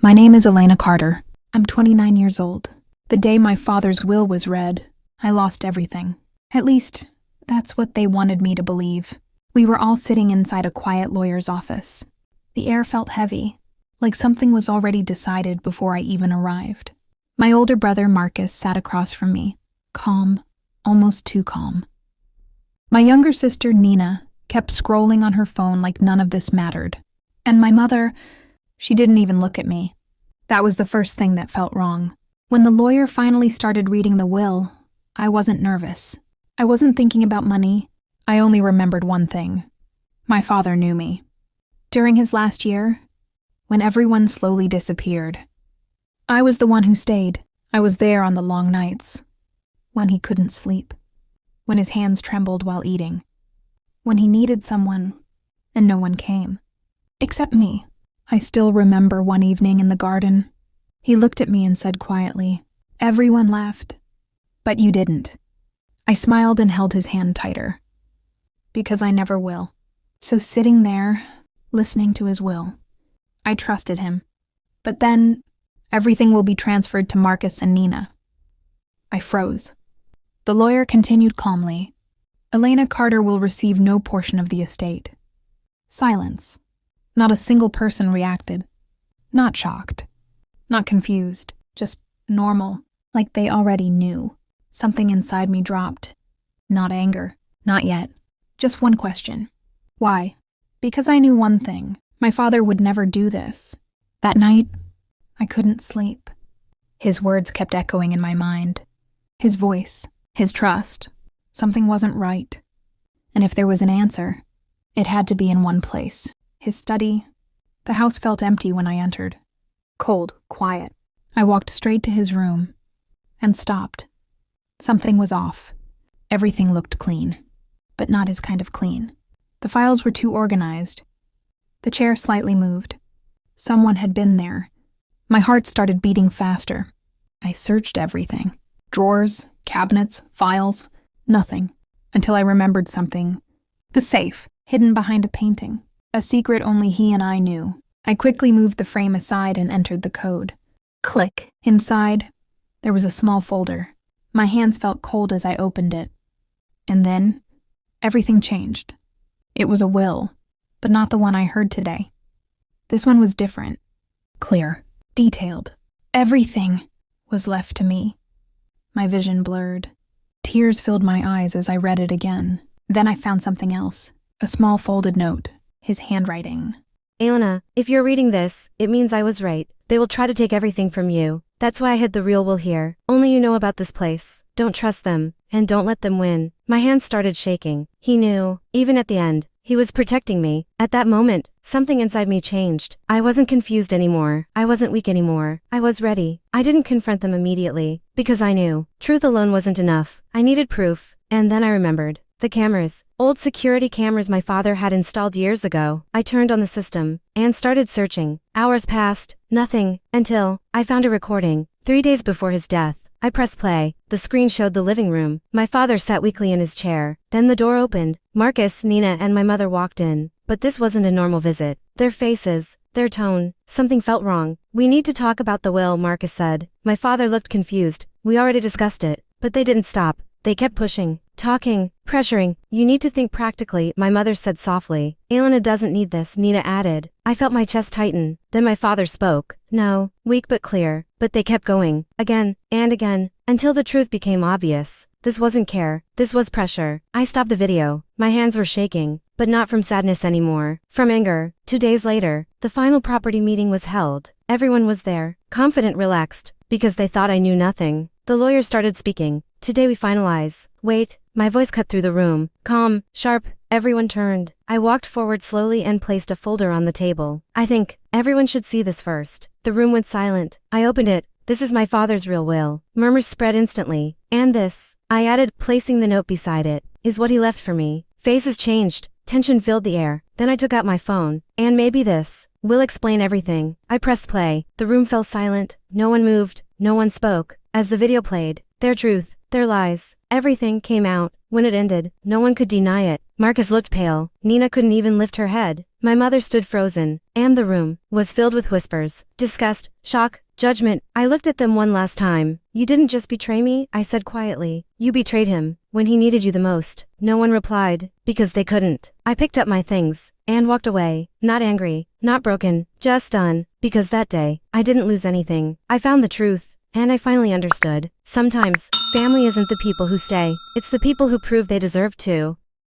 My name is Elena Carter. I'm 29 years old. The day my father's will was read, I lost everything. At least, that's what they wanted me to believe. We were all sitting inside a quiet lawyer's office. The air felt heavy, like something was already decided before I even arrived. My older brother, Marcus, sat across from me, calm, almost too calm. My younger sister, Nina, kept scrolling on her phone like none of this mattered. And my mother, she didn't even look at me. That was the first thing that felt wrong. When the lawyer finally started reading the will, I wasn't nervous. I wasn't thinking about money. I only remembered one thing. My father knew me. During his last year, when everyone slowly disappeared, I was the one who stayed. I was there on the long nights, when he couldn't sleep, when his hands trembled while eating, when he needed someone and no one came. Except me. I still remember one evening in the garden. He looked at me and said quietly, "Everyone left, but you didn't." I smiled and held his hand tighter. Because I never will. So sitting there, listening to his will, I trusted him. But then, everything will be transferred to Marcus and Nina. I froze. The lawyer continued calmly. Elena Carter will receive no portion of the estate. Silence. Not a single person reacted. Not shocked. Not confused. Just normal, like they already knew. Something inside me dropped. Not anger. Not yet. Just one question. Why? Because I knew one thing. My father would never do this. That night, I couldn't sleep. His words kept echoing in my mind. His voice. His trust. Something wasn't right. And if there was an answer, it had to be in one place. His study. The house felt empty when I entered. Cold, quiet. I walked straight to his room and stopped. Something was off. Everything looked clean, but not his kind of clean. The files were too organized. The chair slightly moved. Someone had been there. My heart started beating faster. I searched everything. Drawers, cabinets, files, nothing, until I remembered something. The safe, hidden behind a painting. A secret only he and I knew. I quickly moved the frame aside and entered the code. Click. Inside, there was a small folder. My hands felt cold as I opened it. And then, everything changed. It was a will, but not the one I heard today. This one was different. Clear. Detailed. Everything was left to me. My vision blurred. Tears filled my eyes as I read it again. Then I found something else. A small folded note. His handwriting. Elena, if you're reading this, it means I was right. They will try to take everything from you. That's why I hid the real will here. Only you know about this place. Don't trust them, and don't let them win. My hands started shaking. He knew, even at the end, he was protecting me. At that moment, something inside me changed. I wasn't confused anymore. I wasn't weak anymore. I was ready. I didn't confront them immediately, because I knew truth alone wasn't enough. I needed proof, and then I remembered. The cameras. Old security cameras my father had installed years ago. I turned on the system and started searching. Hours passed, nothing, until I found a recording. 3 days before his death. I pressed play. The screen showed the living room. My father sat weakly in his chair. Then the door opened. Marcus, Nina, and my mother walked in. But this wasn't a normal visit. Their faces, their tone, something felt wrong. "We need to talk about the will," Marcus said. My father looked confused. "We already discussed it." But they didn't stop. They kept pushing, talking, pressuring. "You need to think practically," my mother said softly. "Elena doesn't need this," Nina added. I felt my chest tighten. Then my father spoke. No, weak but clear. But they kept going, again, and again, until the truth became obvious. This wasn't care. This was pressure. I stopped the video. My hands were shaking, but not from sadness anymore. From anger. 2 days later, the final property meeting was held. Everyone was there, confident, relaxed, because they thought I knew nothing. The lawyer started speaking. "Today we finalize." Wait, my voice cut through the room. Calm, sharp, everyone turned. I walked forward slowly and placed a folder on the table. "I think everyone should see this first." The room went silent. I opened it. "This is my father's real will." Murmurs spread instantly. "And this," I added, placing the note beside it, "is what he left for me." Faces changed. Tension filled the air. Then I took out my phone. "And maybe this will explain everything." I pressed play. The room fell silent. No one moved. No one spoke. As the video played, their truth, Their lies. Everything came out. When it ended, no one could deny it. Marcus looked pale. Nina couldn't even lift her head. My mother stood frozen, and the room was filled with whispers, disgust, shock, judgment. I looked at them one last time. You didn't just betray me, I said quietly. You betrayed him when he needed you the most. No one replied, because they couldn't. I picked up my things and walked away, not angry, not broken, just done, because that day, I didn't lose anything. I found the truth. And I finally understood. Sometimes, family isn't the people who stay. It's the people who prove they deserve to.